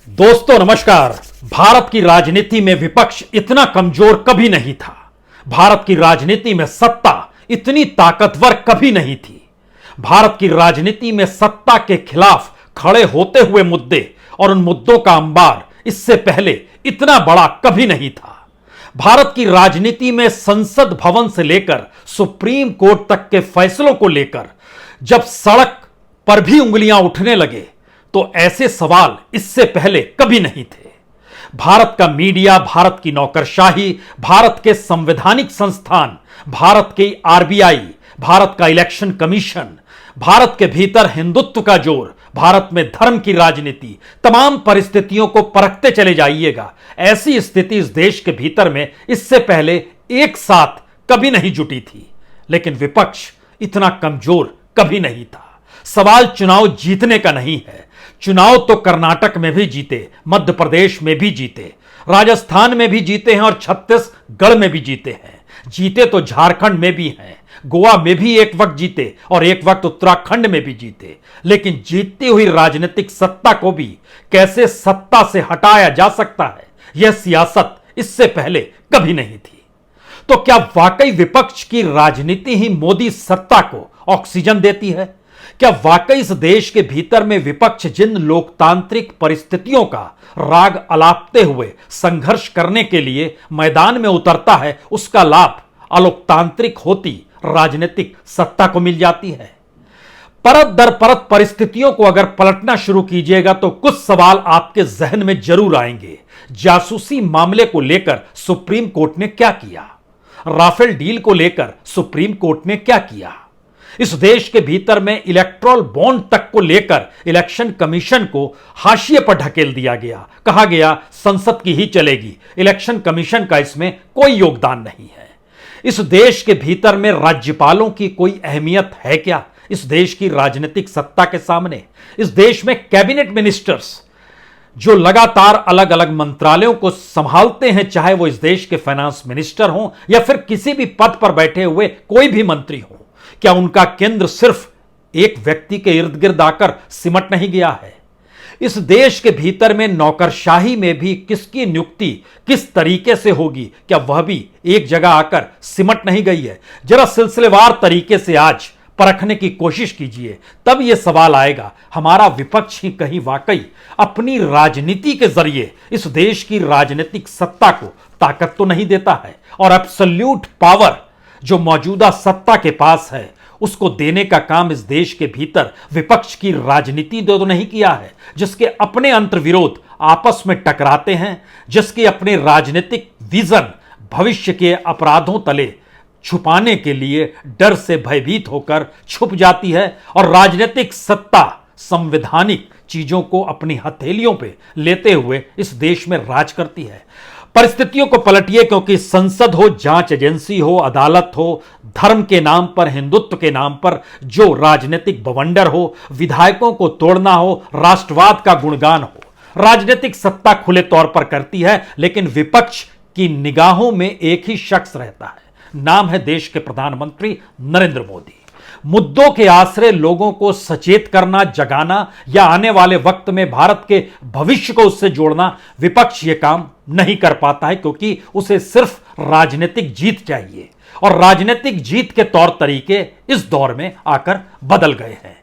दोस्तों नमस्कार। भारत की राजनीति में विपक्ष इतना कमजोर कभी नहीं था। भारत की राजनीति में सत्ता इतनी ताकतवर कभी नहीं थी। भारत की राजनीति में सत्ता के खिलाफ खड़े होते हुए मुद्दे और उन मुद्दों का अंबार इससे पहले इतना बड़ा कभी नहीं था। भारत की राजनीति में संसद भवन से लेकर सुप्रीम कोर्ट तक के फैसलों को लेकर जब सड़क पर भी उंगलियां उठने लगे तो ऐसे सवाल इससे पहले कभी नहीं थे। भारत का मीडिया, भारत की नौकरशाही, भारत के संवैधानिक संस्थान, भारत की आरबीआई, भारत का इलेक्शन कमीशन, भारत के भीतर हिंदुत्व का जोर, भारत में धर्म की राजनीति, तमाम परिस्थितियों को परखते चले जाइएगा। ऐसी स्थिति इस देश के भीतर में इससे पहले एक साथ कभी नहीं जुटी थी। लेकिन विपक्ष इतना कमजोर कभी नहीं था। सवाल चुनाव जीतने का नहीं है। चुनाव तो कर्नाटक में भी जीते, मध्य प्रदेश में भी जीते, राजस्थान में भी जीते हैं और छत्तीसगढ़ में भी जीते हैं। जीते तो झारखंड में भी हैं, गोवा में भी एक वक्त जीते और एक वक्त उत्तराखंड में भी जीते। लेकिन जीतती हुई राजनीतिक सत्ता को भी कैसे सत्ता से हटाया जा सकता है, यह सियासत इससे पहले कभी नहीं थी। तो क्या वाकई विपक्ष की राजनीति ही मोदी सत्ता को ऑक्सीजन देती है? क्या वाकई इस देश के भीतर में विपक्ष जिन लोकतांत्रिक परिस्थितियों का राग अलापते हुए संघर्ष करने के लिए मैदान में उतरता है, उसका लाभ अलोकतांत्रिक होती राजनीतिक सत्ता को मिल जाती है? परत दर परत परिस्थितियों को अगर पलटना शुरू कीजिएगा तो कुछ सवाल आपके जहन में जरूर आएंगे। जासूसी मामले को लेकर सुप्रीम कोर्ट ने क्या किया? राफेल डील को लेकर सुप्रीम कोर्ट ने क्या किया? इस देश के भीतर में इलेक्ट्रोल बॉन्ड तक को लेकर इलेक्शन कमीशन को हाशिए पर ढकेल दिया गया। कहा गया संसद की ही चलेगी, इलेक्शन कमीशन का इसमें कोई योगदान नहीं है। इस देश के भीतर में राज्यपालों की कोई अहमियत है क्या इस देश की राजनीतिक सत्ता के सामने? इस देश में कैबिनेट मिनिस्टर्स जो लगातार अलग अलग मंत्रालयों को संभालते हैं, चाहे वो इस देश के फाइनेंस मिनिस्टर हों या फिर किसी भी पद पर बैठे हुए कोई भी मंत्री हो, क्या उनका केंद्र सिर्फ एक व्यक्ति के इर्द गिर्द आकर सिमट नहीं गया है? इस देश के भीतर में नौकरशाही में भी किसकी नियुक्ति किस तरीके से होगी, क्या वह भी एक जगह आकर सिमट नहीं गई है? जरा सिलसिलेवार तरीके से आज परखने की कोशिश कीजिए, तब यह सवाल आएगा, हमारा विपक्ष ही कहीं वाकई अपनी राजनीति के जरिए इस देश की राजनीतिक सत्ता को ताकत तो नहीं देता है? और एब्सोल्यूट पावर जो मौजूदा सत्ता के पास है उसको देने का काम इस देश के भीतर विपक्ष की राजनीति तो नहीं किया है, जिसके अपने अंतर्विरोध आपस में टकराते हैं, जिसके अपने राजनीतिक विजन भविष्य के अपराधों तले छुपाने के लिए डर से भयभीत होकर छुप जाती है और राजनीतिक सत्ता संवैधानिक चीजों को अपनी हथेलियों पे लेते हुए इस देश में राज करती है। परिस्थितियों को पलटिए, क्योंकि संसद हो, जांच एजेंसी हो, अदालत हो, धर्म के नाम पर, हिंदुत्व के नाम पर जो राजनीतिक बवंडर हो, विधायकों को तोड़ना हो, राष्ट्रवाद का गुणगान हो, राजनीतिक सत्ता खुले तौर पर करती है। लेकिन विपक्ष की निगाहों में एक ही शख्स रहता है, नाम है देश के प्रधानमंत्री नरेंद्र मोदी। मुद्दों के आश्रय लोगों को सचेत करना, जगाना या आने वाले वक्त में भारत के भविष्य को उससे जोड़ना, विपक्ष ये काम नहीं कर पाता है, क्योंकि उसे सिर्फ राजनीतिक जीत चाहिए और राजनीतिक जीत के तौर तरीके इस दौर में आकर बदल गए हैं।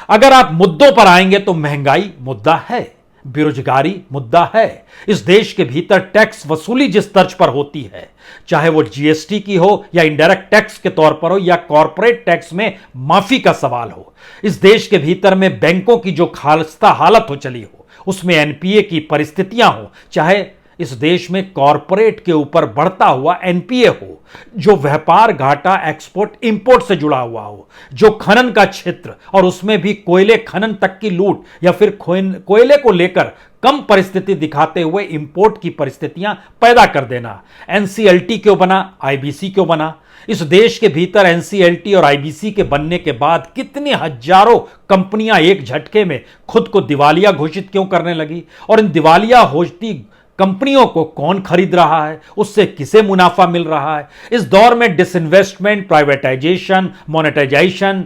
अगर आप मुद्दों पर आएंगे तो महंगाई मुद्दा है, बेरोजगारी मुद्दा है। इस देश के भीतर टैक्स वसूली जिस तर्ज पर होती है, चाहे वो जीएसटी की हो या इनडायरेक्ट टैक्स के तौर पर हो या कॉरपोरेट टैक्स में माफी का सवाल हो, इस देश के भीतर में बैंकों की जो खालस्ता हालत हो चली हो, उसमें एनपीए की परिस्थितियां हो, चाहे इस देश में कॉरपोरेट के ऊपर बढ़ता हुआ एनपीए हो, जो व्यापार घाटा एक्सपोर्ट इंपोर्ट से जुड़ा हुआ हो, जो खनन का क्षेत्र और उसमें भी कोयले खनन तक की लूट या फिर कोयले को लेकर कम परिस्थिति दिखाते हुए इंपोर्ट की परिस्थितियां पैदा कर देना। एनसीएलटी क्यों बना, आईबीसी क्यों बना? इस देश के भीतर एनसीएलटी और आईबीसी के बनने के बाद कितनी हजारों कंपनियां एक झटके में खुद को दिवालिया घोषित क्यों करने लगी? और इन दिवालिया होती कंपनियों को कौन खरीद रहा है, उससे किसे मुनाफा मिल रहा है? इस दौर में disinvestment, privatisation, monetisation,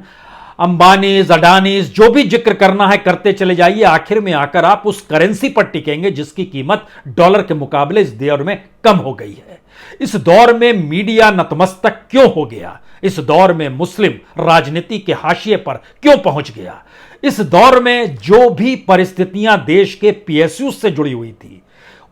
Ambanis, Adanis, जो भी जिक्र करना है करते चले जाइए, आखिर में आकर आप उस करेंसी पर टिकेंगे जिसकी कीमत डॉलर के मुकाबले इस दौर में कम हो गई है। इस दौर में मीडिया नतमस्तक क्यों हो गया? इस दौर में मुस्लिम राजनीति के हाशिए पर क्यों पहुंच गया? इस दौर में जो भी परिस्थितियां देश के पीएसयू से जुड़ी हुई थी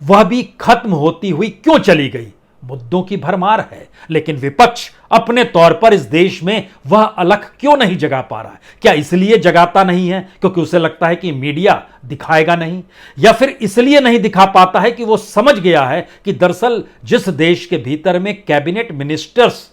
वह भी खत्म होती हुई क्यों चली गई? मुद्दों की भरमार है, लेकिन विपक्ष अपने तौर पर इस देश में वह अलख क्यों नहीं जगा पा रहा है? क्या इसलिए जगाता नहीं है क्योंकि उसे लगता है कि मीडिया दिखाएगा नहीं, या फिर इसलिए नहीं दिखा पाता है कि वो समझ गया है कि दरअसल जिस देश के भीतर में कैबिनेट मिनिस्टर्स,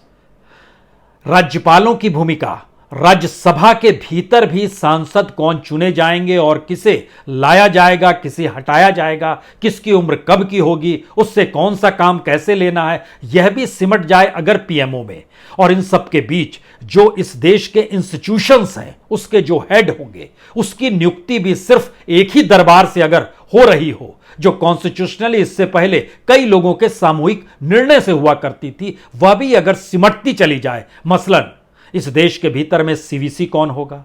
राज्यपालों की भूमिका, राज्यसभा के भीतर भी सांसद कौन चुने जाएंगे और किसे लाया जाएगा, किसे हटाया जाएगा, किसकी उम्र कब की होगी, उससे कौन सा काम कैसे लेना है, यह भी सिमट जाए अगर पीएमओ में। और इन सब के बीच जो इस देश के इंस्टीट्यूशंस हैं, उसके जो हेड होंगे, उसकी नियुक्ति भी सिर्फ एक ही दरबार से अगर हो रही हो, जो कॉन्स्टिट्यूशनली इससे पहले कई लोगों के सामूहिक निर्णय से हुआ करती थी, वह भी अगर सिमटती चली जाए। मसलन इस देश के भीतर में सीवीसी कौन होगा,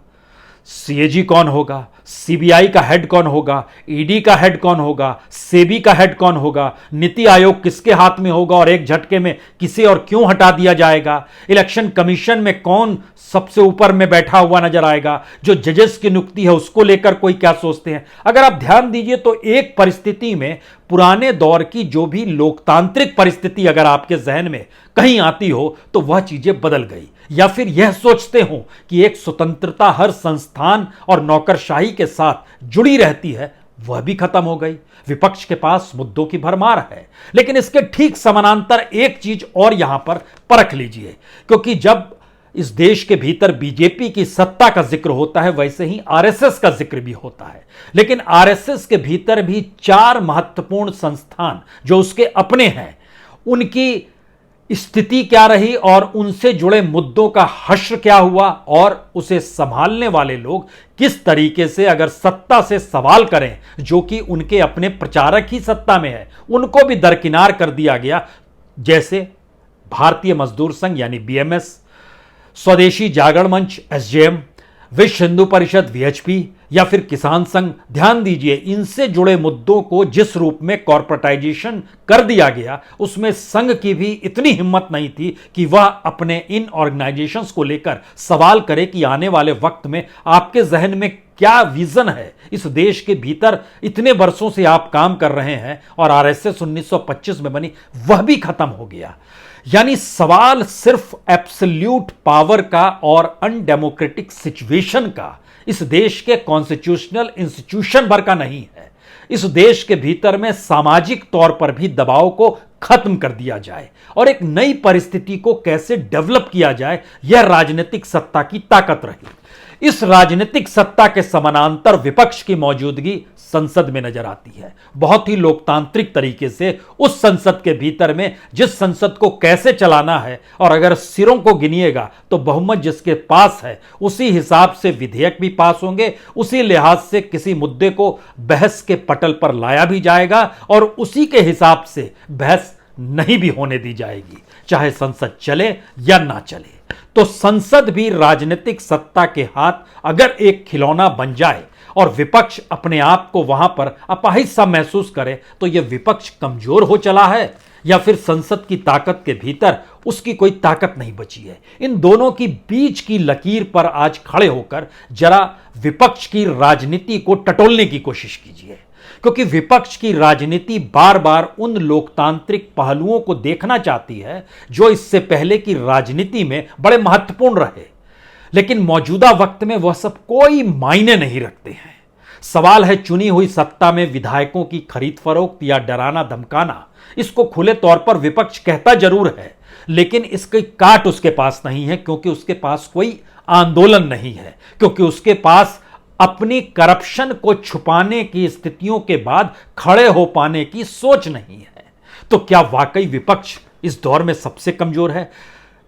सीएजी कौन होगा, सीबीआई का हेड कौन होगा, ईडी का हेड कौन होगा, सेबी का हेड कौन होगा, नीति आयोग किसके हाथ में होगा और एक झटके में किसे और क्यों हटा दिया जाएगा, इलेक्शन कमीशन में कौन सबसे ऊपर में बैठा हुआ नजर आएगा, जो जजेस की नियुक्ति है उसको लेकर कोई क्या सोचते हैं। अगर आप ध्यान दीजिए तो एक परिस्थिति में पुराने दौर की जो भी लोकतांत्रिक परिस्थिति अगर आपके जहन में कहीं आती हो तो वह चीजें बदल गई, या फिर यह सोचते हो कि एक स्वतंत्रता हर संस्थान और नौकरशाही के साथ जुड़ी रहती है, वह भी खत्म हो गई। विपक्ष के पास मुद्दों की भरमार है, लेकिन इसके ठीक समानांतर एक चीज और यहां पर परख लीजिए, क्योंकि जब इस देश के भीतर बीजेपी की सत्ता का जिक्र होता है वैसे ही आरएसएस का जिक्र भी होता है, लेकिन आरएसएस के भीतर भी 4 महत्वपूर्ण संस्थान जो उसके अपने हैं, उनकी स्थिति क्या रही और उनसे जुड़े मुद्दों का हश्र क्या हुआ, और उसे संभालने वाले लोग किस तरीके से अगर सत्ता से सवाल करें जो कि उनके अपने प्रचारक ही सत्ता में है, उनको भी दरकिनार कर दिया गया। जैसे भारतीय मजदूर संघ यानी बीएमएस, स्वदेशी जागरण मंच एसजेएम, विश्व हिंदू परिषद वीएचपी, या फिर किसान संघ। ध्यान दीजिए, इनसे जुड़े मुद्दों को जिस रूप में कॉर्पोरेटाइजेशन कर दिया गया, उसमें संघ की भी इतनी हिम्मत नहीं थी कि वह अपने इन ऑर्गेनाइजेशंस को लेकर सवाल करे कि आने वाले वक्त में आपके जहन में क्या विजन है, इस देश के भीतर इतने वर्षों से आप काम कर रहे हैं और आरएसएस 1925 में बनी, वह भी खत्म हो गया। यानी सवाल सिर्फ एब्सोल्यूट पावर का और अनडेमोक्रेटिक सिचुएशन का इस देश के कॉन्स्टिट्यूशनल इंस्टीट्यूशन भर का नहीं है। इस देश के भीतर में सामाजिक तौर पर भी दबाव को खत्म कर दिया जाए और एक नई परिस्थिति को कैसे डेवलप किया जाए, यह राजनीतिक सत्ता की ताकत रही। इस राजनीतिक सत्ता के समानांतर विपक्ष की मौजूदगी संसद में नजर आती है, बहुत ही लोकतांत्रिक तरीके से उस संसद के भीतर में, जिस संसद को कैसे चलाना है, और अगर सिरों को गिनिएगा तो बहुमत जिसके पास है उसी हिसाब से विधेयक भी पास होंगे, उसी लिहाज से किसी मुद्दे को बहस के पटल पर लाया भी जाएगा और उसी के हिसाब से बहस नहीं भी होने दी जाएगी, चाहे संसद चले या ना चले। तो संसद भी राजनीतिक सत्ता के हाथ अगर एक खिलौना बन जाए और विपक्ष अपने आप को वहां पर अपाहिज सा महसूस करे, तो यह विपक्ष कमजोर हो चला है या फिर संसद की ताकत के भीतर उसकी कोई ताकत नहीं बची है। इन दोनों की बीच की लकीर पर आज खड़े होकर जरा विपक्ष की राजनीति को टटोलने की कोशिश कीजिए, क्योंकि विपक्ष की राजनीति बार बार उन लोकतांत्रिक पहलुओं को देखना चाहती है जो इससे पहले की राजनीति में बड़े महत्वपूर्ण रहे, लेकिन मौजूदा वक्त में वह सब कोई मायने नहीं रखते हैं। सवाल है चुनी हुई सत्ता में विधायकों की खरीद फरोख्त या डराना धमकाना। इसको खुले तौर पर विपक्ष कहता जरूर है, लेकिन इसकी काट उसके पास नहीं है, क्योंकि उसके पास कोई आंदोलन नहीं है, क्योंकि उसके पास अपनी करप्शन को छुपाने की स्थितियों के बाद खड़े हो पाने की सोच नहीं है। तो क्या वाकई विपक्ष इस दौर में सबसे कमजोर है?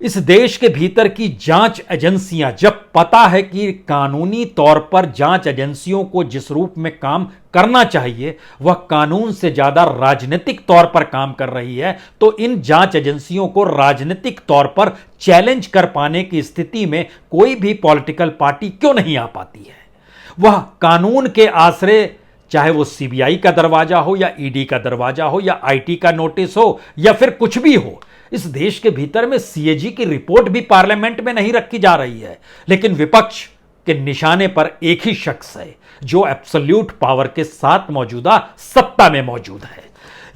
इस देश के भीतर की जांच एजेंसियां, जब पता है कि कानूनी तौर पर जांच एजेंसियों को जिस रूप में काम करना चाहिए वह कानून से ज्यादा राजनीतिक तौर पर काम कर रही है, तो इन जांच एजेंसियों को राजनीतिक तौर पर चैलेंज कर पाने की स्थिति में कोई भी पॉलिटिकल पार्टी क्यों नहीं आ पाती है। वह कानून के आश्रय, चाहे वो सीबीआई का दरवाजा हो या ईडी का दरवाजा हो या आईटी का नोटिस हो या फिर कुछ भी हो, इस देश के भीतर में सीएजी की रिपोर्ट भी पार्लियामेंट में नहीं रखी जा रही है, लेकिन विपक्ष के निशाने पर एक ही शख्स है जो एब्सोल्यूट पावर के साथ मौजूदा सत्ता में मौजूद है।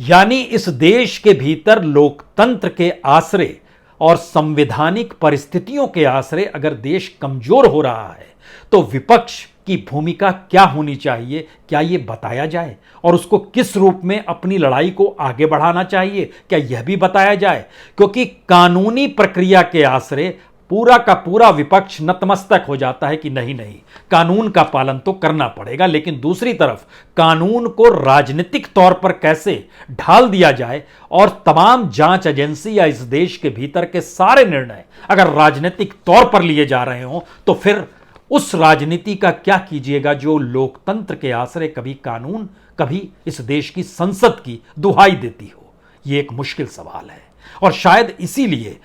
यानी इस देश के भीतर लोकतंत्र के आश्रय और संवैधानिक परिस्थितियों के आश्रय अगर देश कमजोर हो रहा है तो विपक्ष की भूमिका क्या होनी चाहिए, क्या यह बताया जाए, और उसको किस रूप में अपनी लड़ाई को आगे बढ़ाना चाहिए, क्या यह भी बताया जाए। क्योंकि कानूनी प्रक्रिया के आश्रय पूरा का पूरा विपक्ष नतमस्तक हो जाता है कि नहीं नहीं, कानून का पालन तो करना पड़ेगा, लेकिन दूसरी तरफ कानून को राजनीतिक तौर पर कैसे ढाल दिया जाए और तमाम जांच एजेंसी या इस देश के भीतर के सारे निर्णय अगर राजनीतिक तौर पर लिए जा रहे हों तो फिर उस राजनीति का क्या कीजिएगा जो लोकतंत्र के आश्रय कभी कानून, कभी इस देश की संसद की दुहाई देती हो। यह एक मुश्किल सवाल है और शायद इसीलिए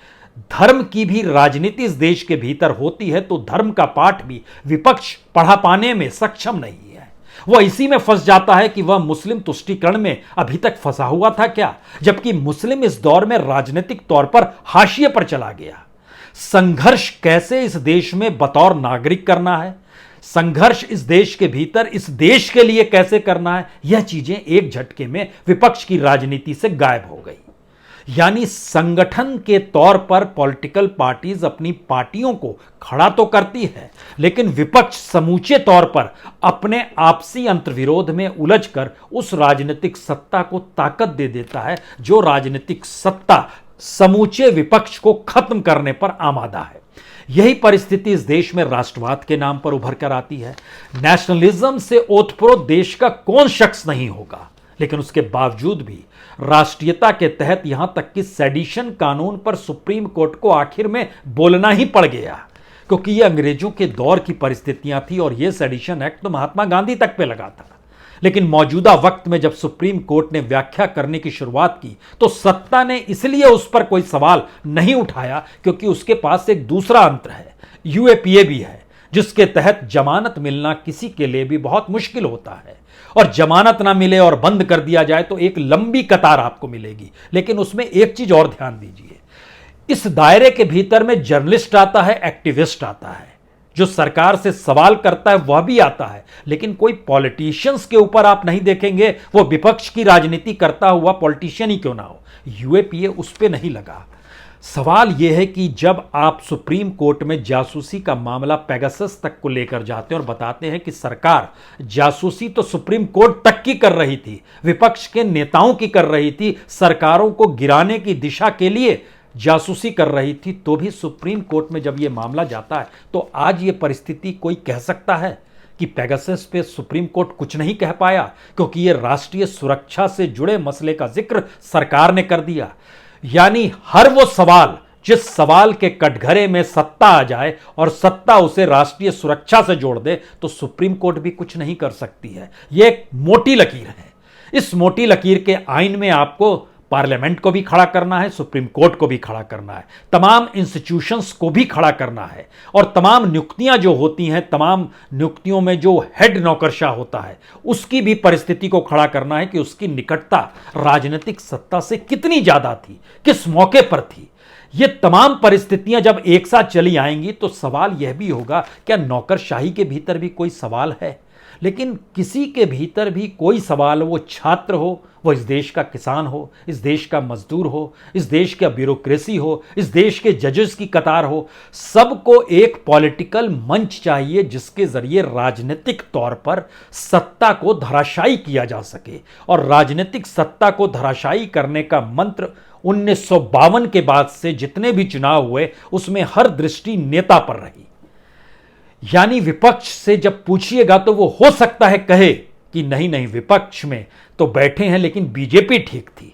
धर्म की भी राजनीति इस देश के भीतर होती है तो धर्म का पाठ भी विपक्ष पढ़ा पाने में सक्षम नहीं है। वह इसी में फंस जाता है कि वह मुस्लिम तुष्टीकरण में अभी तक फंसा हुआ था क्या, जबकि मुस्लिम इस दौर में राजनीतिक तौर पर हाशिए पर चला गया। संघर्ष कैसे इस देश में बतौर नागरिक करना है, संघर्ष इस देश के भीतर इस देश के लिए कैसे करना है, यह चीजें एक झटके में विपक्ष की राजनीति से गायब हो गई। यानी संगठन के तौर पर पॉलिटिकल पार्टीज अपनी पार्टियों को खड़ा तो करती है, लेकिन विपक्ष समूचे तौर पर अपने आपसी अंतर्विरोध में उलझकर उस राजनीतिक सत्ता को ताकत दे देता है जो राजनीतिक सत्ता समूचे विपक्ष को खत्म करने पर आमादा है। यही परिस्थिति इस देश में राष्ट्रवाद के नाम पर उभर कर आती है। नेशनलिज्म से ओतप्रोत देश का कौन शख्स नहीं होगा, लेकिन उसके बावजूद भी राष्ट्रीयता के तहत यहां तक कि सेडिशन कानून पर सुप्रीम कोर्ट को आखिर में बोलना ही पड़ गया, क्योंकि यह अंग्रेजों के दौर की परिस्थितियां थी और यह सेडिशन एक्ट तो महात्मा गांधी तक पे लगा था। लेकिन मौजूदा वक्त में जब सुप्रीम कोर्ट ने व्याख्या करने की शुरुआत की तो सत्ता ने इसलिए उस पर कोई सवाल नहीं उठाया क्योंकि उसके पास एक दूसरा अंतर है, यूएपीए भी है, जिसके तहत जमानत मिलना किसी के लिए भी बहुत मुश्किल होता है और जमानत ना मिले और बंद कर दिया जाए तो एक लंबी कतार आपको मिलेगी। लेकिन उसमें एक चीज और ध्यान दीजिए, इस दायरे के भीतर में जर्नलिस्ट आता है, एक्टिविस्ट आता है, जो सरकार से सवाल करता है वह भी आता है, लेकिन कोई पॉलिटिशियंस के ऊपर आप नहीं देखेंगे, वो विपक्ष की राजनीति करता हुआ पॉलिटिशियन ही क्यों ना हो। यूएपीए उस पे नहीं लगा। सवाल यह है कि जब आप सुप्रीम कोर्ट में जासूसी का मामला पेगासस तक को लेकर जाते हैं और बताते हैं कि सरकार जासूसी तो सुप्रीम कोर्ट तक की कर रही थी, विपक्ष के नेताओं की कर रही थी, सरकारों को गिराने की दिशा के लिए जासूसी कर रही थी, तो भी सुप्रीम कोर्ट में जब यह मामला जाता है तो आज यह परिस्थिति कोई कह सकता है कि पेगासस पे सुप्रीम कोर्ट कुछ नहीं कह पाया क्योंकि यह राष्ट्रीय सुरक्षा से जुड़े मसले का जिक्र सरकार ने कर दिया। यानी हर वो सवाल जिस सवाल के कटघरे में सत्ता आ जाए और सत्ता उसे राष्ट्रीय सुरक्षा से जोड़ दे तो सुप्रीम कोर्ट भी कुछ नहीं कर सकती है। यह एक मोटी लकीर है। इस मोटी लकीर के आइन में आपको पार्लियामेंट को भी खड़ा करना है, सुप्रीम कोर्ट को भी खड़ा करना है, तमाम इंस्टीट्यूशंस को भी खड़ा करना है और तमाम नियुक्तियां जो होती हैं, तमाम नियुक्तियों में जो हेड नौकरशाह होता है उसकी भी परिस्थिति को खड़ा करना है कि उसकी निकटता राजनीतिक सत्ता से कितनी ज्यादा थी, किस मौके पर थी। ये तमाम परिस्थितियां जब एक साथ चली आएंगी तो सवाल यह भी होगा, क्या नौकरशाही के भीतर भी कोई सवाल है? लेकिन किसी के भीतर भी कोई सवाल, वो छात्र हो, वो इस देश का किसान हो, इस देश का मजदूर हो, इस देश का ब्यूरोक्रेसी हो, इस देश के जजेस की कतार हो, सबको एक पॉलिटिकल मंच चाहिए जिसके जरिए राजनीतिक तौर पर सत्ता को धराशायी किया जा सके। और राजनीतिक सत्ता को धराशायी करने का मंत्र 1952 के बाद से जितने भी चुनाव हुए उसमें हर दृष्टि नेता पर रही। यानी विपक्ष से जब पूछिएगा तो वो हो सकता है कहे कि नहीं नहीं, विपक्ष में तो बैठे हैं लेकिन बीजेपी ठीक थी,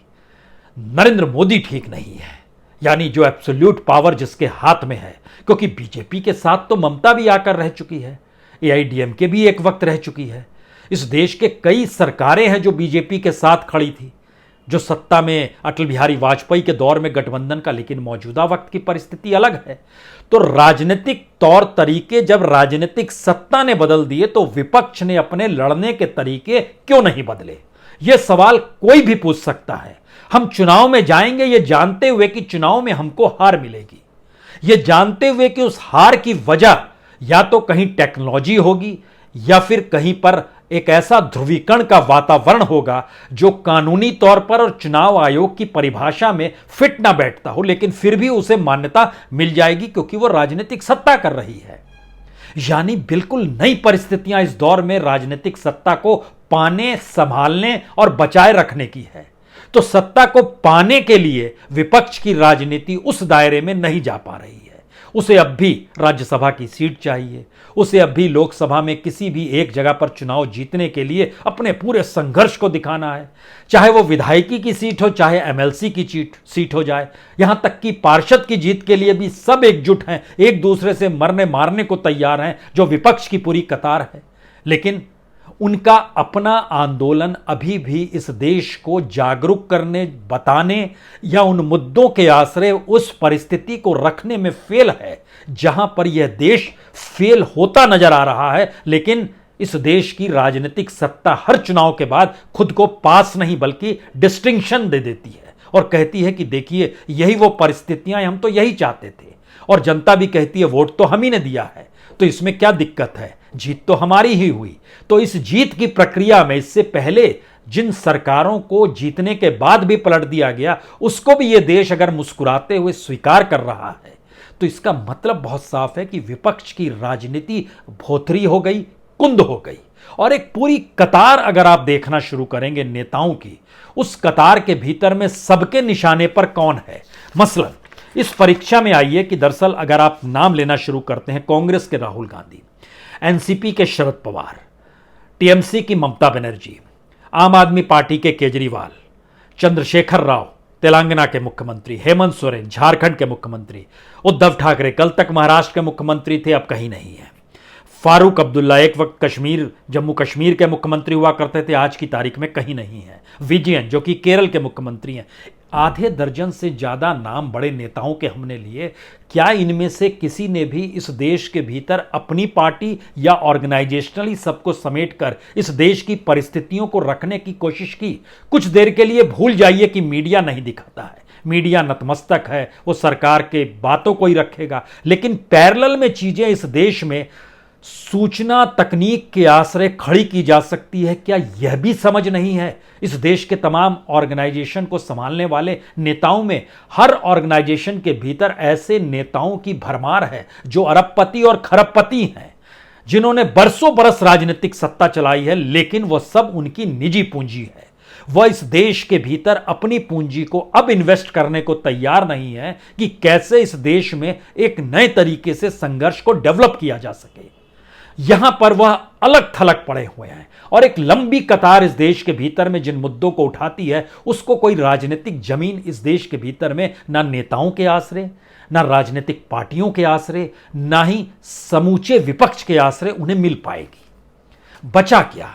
नरेंद्र मोदी ठीक नहीं है, यानी जो एब्सोल्यूट पावर जिसके हाथ में है, क्योंकि बीजेपी के साथ तो ममता भी आकर रह चुकी है, एआईडीएमके भी एक वक्त रह चुकी है। इस देश के कई सरकारें हैं जो बीजेपी के साथ खड़ी थी, जो सत्ता में अटल बिहारी वाजपेयी के दौर में गठबंधन का, लेकिन मौजूदा वक्त की परिस्थिति अलग है। तो राजनीतिक तौर तरीके जब राजनीतिक सत्ता ने बदल दिए तो विपक्ष ने अपने लड़ने के तरीके क्यों नहीं बदले? यह सवाल कोई भी पूछ सकता है। हम चुनाव में जाएंगे ये जानते हुए कि चुनाव में हमको हार मिलेगी, ये जानते हुए कि उस हार की वजह या तो कहीं टेक्नोलॉजी होगी या फिर कहीं पर एक ऐसा ध्रुवीकरण का वातावरण होगा जो कानूनी तौर पर और चुनाव आयोग की परिभाषा में फिट ना बैठता हो, लेकिन फिर भी उसे मान्यता मिल जाएगी क्योंकि वो राजनीतिक सत्ता कर रही है। यानी बिल्कुल नई परिस्थितियां इस दौर में राजनीतिक सत्ता को पाने, संभालने और बचाए रखने की है। तो सत्ता को पाने के लिए विपक्ष की राजनीति उस दायरे में नहीं जा पा रही है। उसे अब भी राज्यसभा की सीट चाहिए, उसे अब भी लोकसभा में किसी भी एक जगह पर चुनाव जीतने के लिए अपने पूरे संघर्ष को दिखाना है, चाहे वो विधायकी की सीट हो, चाहे एमएलसी की सीट हो जाए, यहां तक कि पार्षद की जीत के लिए भी सब एकजुट हैं, एक दूसरे से मरने मारने को तैयार हैं, जो विपक्ष की पूरी कतार है। लेकिन उनका अपना आंदोलन अभी भी इस देश को जागरूक करने, बताने या उन मुद्दों के आश्रय उस परिस्थिति को रखने में फेल है जहां पर यह देश फेल होता नजर आ रहा है। लेकिन इस देश की राजनीतिक सत्ता हर चुनाव के बाद खुद को पास नहीं बल्कि डिस्टिंक्शन दे देती है और कहती है कि देखिए यही वो परिस्थितियां, हम तो यही चाहते थे, और जनता भी कहती है वोट तो हम ही ने दिया है, तो इसमें क्या दिक्कत है, जीत तो हमारी ही हुई। तो इस जीत की प्रक्रिया में इससे पहले जिन सरकारों को जीतने के बाद भी पलट दिया गया, उसको भी यह देश अगर मुस्कुराते हुए स्वीकार कर रहा है तो इसका मतलब बहुत साफ है कि विपक्ष की राजनीति भोथरी हो गई, कुंद हो गई। और एक पूरी कतार अगर आप देखना शुरू करेंगे नेताओं की, उस कतार के भीतर में सबके निशाने पर कौन है। मसलन इस परीक्षा में आइए कि दरअसल अगर आप नाम लेना शुरू करते हैं, कांग्रेस के राहुल गांधी, एनसीपी के शरद पवार, टीएमसी की ममता बनर्जी, आम आदमी पार्टी के केजरीवाल, चंद्रशेखर राव तेलंगाना के मुख्यमंत्री, हेमंत सोरेन झारखंड के मुख्यमंत्री, उद्धव ठाकरे कल तक महाराष्ट्र के मुख्यमंत्री थे, अब कहीं नहीं है, फारूक अब्दुल्ला एक वक्त जम्मू कश्मीर के मुख्यमंत्री हुआ करते थे, आज की तारीख में कहीं नहीं है, विजयन जो कि केरल के मुख्यमंत्री हैं। आधे दर्जन से ज्यादा नाम बड़े नेताओं के हमने लिए, क्या इनमें से किसी ने भी इस देश के भीतर अपनी पार्टी या ऑर्गेनाइजेशनली सबको समेटकर इस देश की परिस्थितियों को रखने की कोशिश की? कुछ देर के लिए भूल जाइए कि मीडिया नहीं दिखाता है, मीडिया नतमस्तक है, वो सरकार के बातों को ही रखेगा, लेकिन पैरेलल में चीजें इस देश में सूचना तकनीक के आश्रय खड़ी की जा सकती है, क्या यह भी समझ नहीं है? इस देश के तमाम ऑर्गेनाइजेशन को संभालने वाले नेताओं में हर ऑर्गेनाइजेशन के भीतर ऐसे नेताओं की भरमार है जो अरबपति और खरबपति हैं, जिन्होंने बरसों बरस राजनीतिक सत्ता चलाई है, लेकिन वह सब उनकी निजी पूंजी है। वह इस देश के भीतर अपनी पूंजी को अब इन्वेस्ट करने को तैयार नहीं है कि कैसे इस देश में एक नए तरीके से संघर्ष को डेवलप किया जा सके। यहां पर वह अलग थलग पड़े हुए हैं और एक लंबी कतार इस देश के भीतर में जिन मुद्दों को उठाती है, उसको कोई राजनीतिक जमीन इस देश के भीतर में ना नेताओं के आश्रय, ना राजनीतिक पार्टियों के आश्रय, ना ही समूचे विपक्ष के आश्रय उन्हें मिल पाएगी। बचा क्या?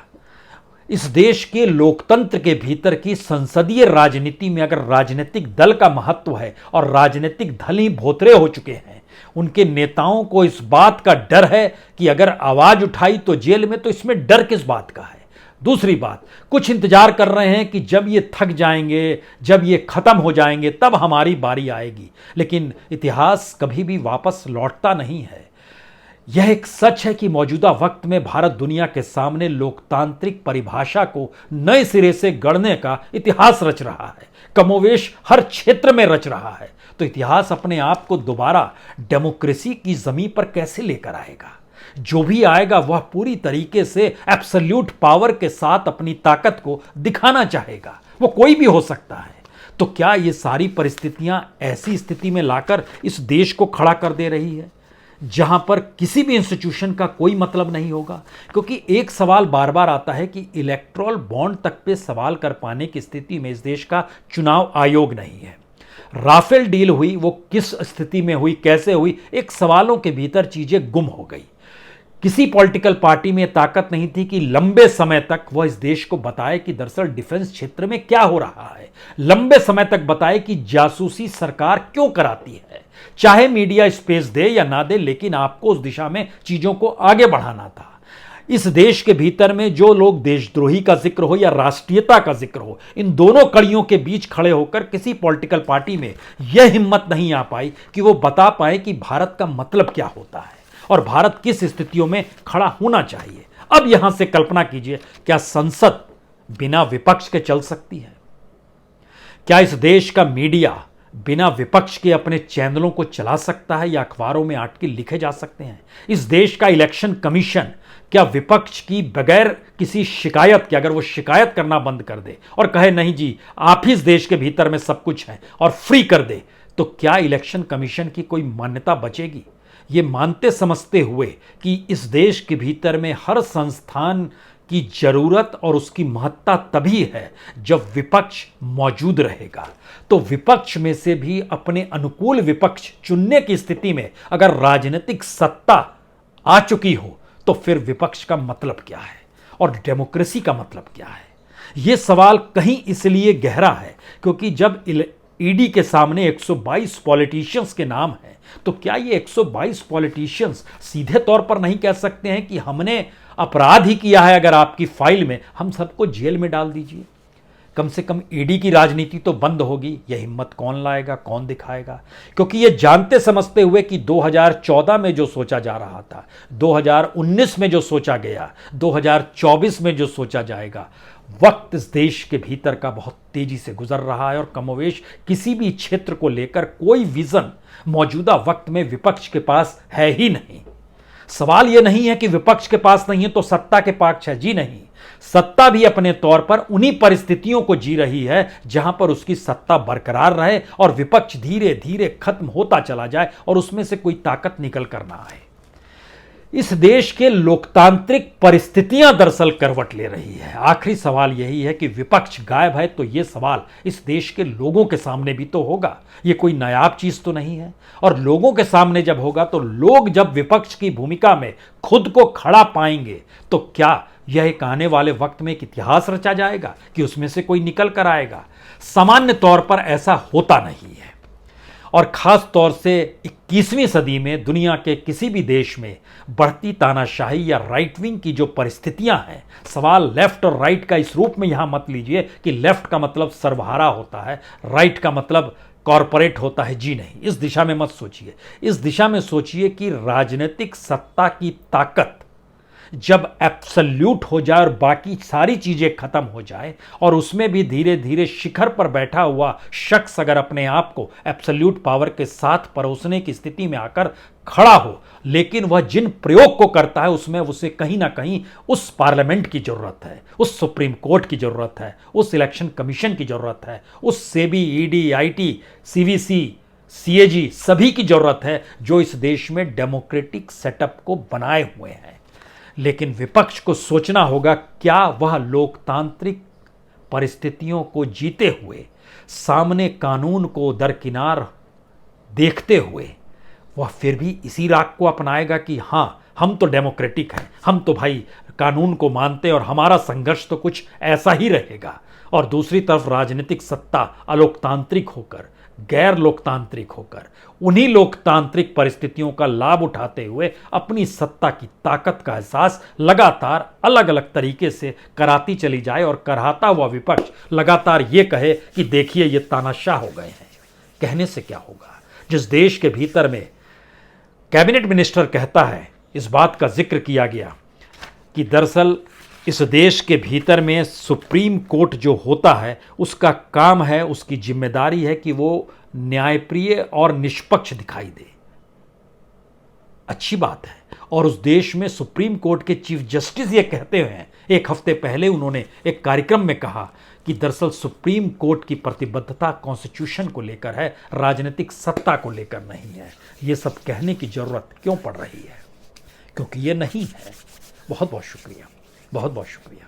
इस देश के लोकतंत्र के भीतर की संसदीय राजनीति में अगर राजनीतिक दल का महत्व है और राजनीतिक दल ही भोतरे हो चुके हैं, उनके नेताओं को इस बात का डर है कि अगर आवाज उठाई तो जेल में, तो इसमें डर किस बात का है? दूसरी बात, कुछ इंतजार कर रहे हैं कि जब ये थक जाएंगे, जब ये खत्म हो जाएंगे, तब हमारी बारी आएगी। लेकिन इतिहास कभी भी वापस लौटता नहीं है। यह एक सच है कि मौजूदा वक्त में भारत दुनिया के सामने लोकतांत्रिक परिभाषा को नए सिरे से गढ़ने का इतिहास रच रहा है, कमोवेश हर क्षेत्र में रच रहा है। तो इतिहास अपने आप को दोबारा डेमोक्रेसी की जमीन पर कैसे लेकर आएगा? जो भी आएगा वह पूरी तरीके से एब्सोल्यूट पावर के साथ अपनी ताकत को दिखाना चाहेगा, वो कोई भी हो सकता है। तो क्या ये सारी परिस्थितियां ऐसी स्थिति में लाकर इस देश को खड़ा कर दे रही है जहां पर किसी भी इंस्टीट्यूशन का कोई मतलब नहीं होगा? क्योंकि एक सवाल बार बार आता है कि इलेक्टोरल बॉन्ड तक पे सवाल कर पाने की स्थिति में इस देश का चुनाव आयोग नहीं है। राफेल डील हुई, वो किस स्थिति में हुई, कैसे हुई, एक सवालों के भीतर चीजें गुम हो गई। किसी पॉलिटिकल पार्टी में ताकत नहीं थी कि लंबे समय तक वह इस देश को बताए कि दरअसल डिफेंस क्षेत्र में क्या हो रहा है, लंबे समय तक बताए कि जासूसी सरकार क्यों कराती है। चाहे मीडिया स्पेस दे या ना दे, लेकिन आपको उस दिशा में चीजों को आगे बढ़ाना था। इस देश के भीतर में जो लोग देशद्रोही का जिक्र हो या राष्ट्रीयता का जिक्र हो, इन दोनों कड़ियों के बीच खड़े होकर किसी पॉलिटिकल पार्टी में यह हिम्मत नहीं आ पाई कि वो बता पाए कि भारत का मतलब क्या होता है और भारत किस स्थितियों में खड़ा होना चाहिए। अब यहां से कल्पना कीजिए, क्या संसद बिना विपक्ष के चल सकती है? क्या इस देश का मीडिया बिना विपक्ष के अपने चैनलों को चला सकता है या अखबारों में आर्टिकल लिखे जा सकते हैं? इस देश का इलेक्शन कमीशन क्या विपक्ष की बगैर किसी शिकायत के, अगर वो शिकायत करना बंद कर दे और कहे नहीं जी आप ही इस देश के भीतर में सब कुछ है और फ्री कर दे, तो क्या इलेक्शन कमीशन की कोई मान्यता बचेगी? ये मानते समझते हुए कि इस देश के भीतर में हर संस्थान की जरूरत और उसकी महत्ता तभी है जब विपक्ष मौजूद रहेगा, तो विपक्ष में से भी अपने अनुकूल विपक्ष चुनने की स्थिति में अगर राजनीतिक सत्ता आ चुकी हो तो फिर विपक्ष का मतलब क्या है और डेमोक्रेसी का मतलब क्या है? यह सवाल कहीं इसलिए गहरा है क्योंकि जब ईडी के सामने 122 पॉलिटिशियंस के नाम हैं, तो क्या ये 122 पॉलिटिशियंस सीधे तौर पर नहीं कह सकते हैं कि हमने अपराध ही किया है, अगर आपकी फाइल में हम सबको जेल में डाल दीजिए। कम से कम ईडी की राजनीति तो बंद होगी। यह हिम्मत कौन लाएगा, कौन दिखाएगा? क्योंकि ये जानते समझते हुए कि 2014 में जो सोचा जा रहा था, 2019 में जो सोचा गया, 2024 में जो सोचा जाएगा, वक्त इस देश के भीतर का बहुत तेजी से गुजर रहा है और कमोवेश किसी भी क्षेत्र को लेकर कोई विजन मौजूदा वक्त में विपक्ष के पास है ही नहीं। सवाल यह नहीं है कि विपक्ष के पास नहीं है तो सत्ता के पास है, जी नहीं। सत्ता भी अपने तौर पर उन्हीं परिस्थितियों को जी रही है जहां पर उसकी सत्ता बरकरार रहे और विपक्ष धीरे धीरे खत्म होता चला जाए और उसमें से कोई ताकत निकल कर ना आए। इस देश के लोकतांत्रिक परिस्थितियां दरअसल करवट ले रही है। आखिरी सवाल यही है कि विपक्ष गायब है तो यह सवाल इस देश के लोगों के सामने भी तो होगा। यह कोई नायाब चीज तो नहीं है और लोगों के सामने जब होगा तो लोग जब विपक्ष की भूमिका में खुद को खड़ा पाएंगे तो क्या यह एक आने वाले वक्त में एक इतिहास रचा जाएगा कि उसमें से कोई निकल कर आएगा? सामान्य तौर पर ऐसा होता नहीं है और खास तौर से 21वीं सदी में दुनिया के किसी भी देश में बढ़ती तानाशाही या राइट विंग की जो परिस्थितियां हैं, सवाल लेफ्ट और राइट का इस रूप में यहां मत लीजिए कि लेफ्ट का मतलब सर्वहारा होता है, राइट का मतलब कॉरपोरेट होता है, जी नहीं। इस दिशा में मत सोचिए। इस दिशा में सोचिए कि राजनीतिक सत्ता की ताकत जब एब्सोल्यूट हो जाए और बाकी सारी चीजें खत्म हो जाए और उसमें भी धीरे धीरे शिखर पर बैठा हुआ शख्स अगर अपने आप को एब्सोल्यूट पावर के साथ परोसने की स्थिति में आकर खड़ा हो, लेकिन वह जिन प्रयोग को करता है उसमें उसे कहीं ना कहीं उस पार्लियामेंट की जरूरत है, उस सुप्रीम कोर्ट की जरूरत है, उस इलेक्शन कमीशन की जरूरत है, उस SEBI, ED, IT, CVC, CAG सभी की जरूरत है जो इस देश में डेमोक्रेटिक सेटअप को बनाए हुए हैं। लेकिन विपक्ष को सोचना होगा, क्या वह लोकतांत्रिक परिस्थितियों को जीते हुए, सामने कानून को दरकिनार देखते हुए, वह फिर भी इसी राग को अपनाएगा कि हां हम तो डेमोक्रेटिक हैं, हम तो भाई कानून को मानते हैं और हमारा संघर्ष तो कुछ ऐसा ही रहेगा, और दूसरी तरफ राजनीतिक सत्ता अलोकतांत्रिक होकर, गैर लोकतांत्रिक होकर, उन्हीं लोकतांत्रिक परिस्थितियों का लाभ उठाते हुए अपनी सत्ता की ताकत का एहसास लगातार अलग अलग तरीके से कराती चली जाए और कराता हुआ विपक्ष लगातार ये कहे कि देखिए ये तानाशाह हो गए हैं। कहने से क्या होगा? जिस देश के भीतर में कैबिनेट मिनिस्टर कहता है, इस बात का जिक्र किया गया कि दरअसल इस देश के भीतर में सुप्रीम कोर्ट जो होता है उसका काम है, उसकी जिम्मेदारी है कि वो न्यायप्रिय और निष्पक्ष दिखाई दे। अच्छी बात है। और उस देश में सुप्रीम कोर्ट के चीफ जस्टिस ये कहते हैं, एक हफ्ते पहले उन्होंने एक कार्यक्रम में कहा कि दरअसल सुप्रीम कोर्ट की प्रतिबद्धता कॉन्स्टिट्यूशन को लेकर है, राजनीतिक सत्ता को लेकर नहीं है। ये सब कहने की जरूरत क्यों पड़ रही है? क्योंकि ये नहीं है। बहुत बहुत शुक्रिया, बहुत बहुत शुक्रिया।